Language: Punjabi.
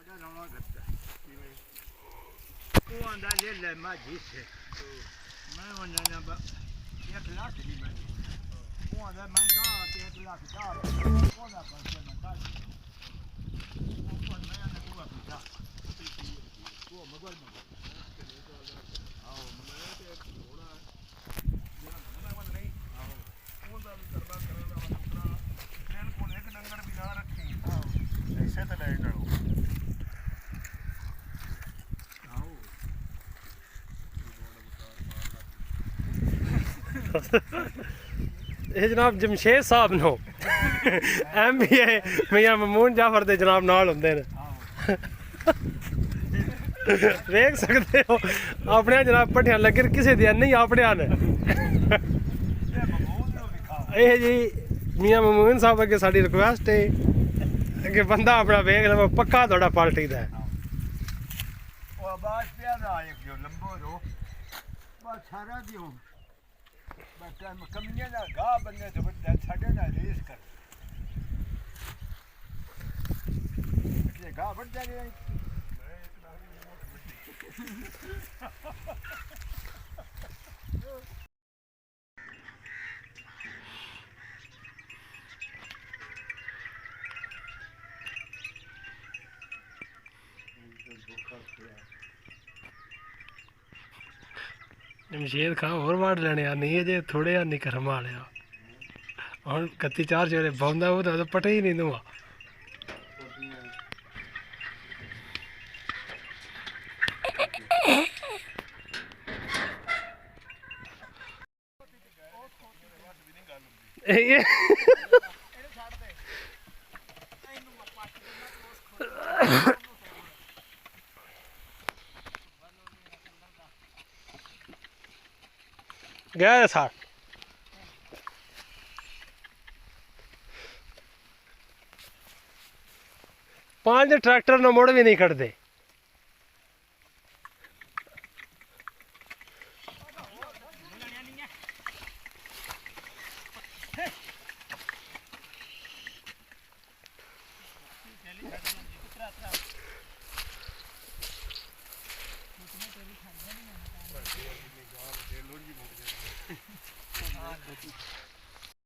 बड़ा रौला करता वो आंदा ले ले माझी से मैं वो ना 1 लाख दी मैं वो आंदा मैं दा 1 लाख दा वो ना पैसे मैं दा वो कौन मैं ना वो पिता वो मगर आओ मैं ते थोड़ा मेरा मैं मत नहीं आओ ਉਹਦਾ ਵੀ ਕਰਨਾ ਕਰਨ ਦਾ ਪੁੱਤਰਾ ਬਿਲਕੁਲ ਇੱਕ ਡੰਗਰ ਵੀ ਨਾ ਰੱਖੀ ਆਹੋ ਐਸੇ ਤੇ ਲੈ ਜਾਓ ਆਓ ਇਹ ਜਨਾਬ ਜਮਸ਼ੇਦ ਸਾਹਿਬ ਨੂੰ MBA ਮੀਆਂ ਮਮੂਨ ਜਾਫਰ ਦੇ ਜਨਾਬ ਨਾਲ ਹੁੰਦੇ ਨੇ ਵੇਖ ਸਕਦੇ ਹੋ ਆਪਣੇ ਜਨਾਬ ਪੱਠਿਆਂ ਲੱਗੇ ਕਿਸੇ ਦੀਆਂ ਨਹੀਂ ਆਪਣਿਆਂ ਨੇ ਇਹ ਜੀ ਮੀਆਂ ਮਮੂਨ ਸਾਹਿਬ ਅੱਗੇ ਸਾਡੀ ਰਿਕੁਐਸਟ ਹੈ ਕਿ ਬੰਦਾ ਆਪਣਾ ਵੇਖ ਲਵੇ ਪੱਕਾ ਤੁਹਾਡਾ ਪਾਰਟੀ ਦਾ ਉਹ ਆਵਾਜ਼ ਪਿਆ ਨਾ ਇੱਕ ਜੋ ਲੰਬੋ ਰੋ ਬਸ ਸਾਰਾ ਦਿਓ ਬਸ ਕਮੀਆਂ ਦਾ ਗਾ ਬੰਨੇ ਤੇ ਵੱਡਾ ਸਾਡੇ ਨਾਲ ਰੇਸ ਕਰ ਇਹ ਗਾ ਵੱਡਾ ਨਹੀਂ ਜਮਸ਼ੇਦ ਖਾਂ ਹੋਰ ਵਾੜ ਲੈਣੇ ਆ ਨਹੀਂ ਅਜੇ ਥੋੜੇ ਆ ਨਹੀਂ ਕਰਮ ਵਾਲਿਆ ਹੁਣ 31 ਜਿਹੜੇ ਪਾਉਂਦਾ ਉਹ ਤਾਂ ਪਟੇ ਹੀ ਨਹੀਂ ਦੂਆ ਇਹ ਗਿਆ ਸਰ 5 ਟਰੈਕਟਰ ਨੂੰ ਮੁੜ ਵੀ ਨਹੀਂ ਕੱਢਦੇ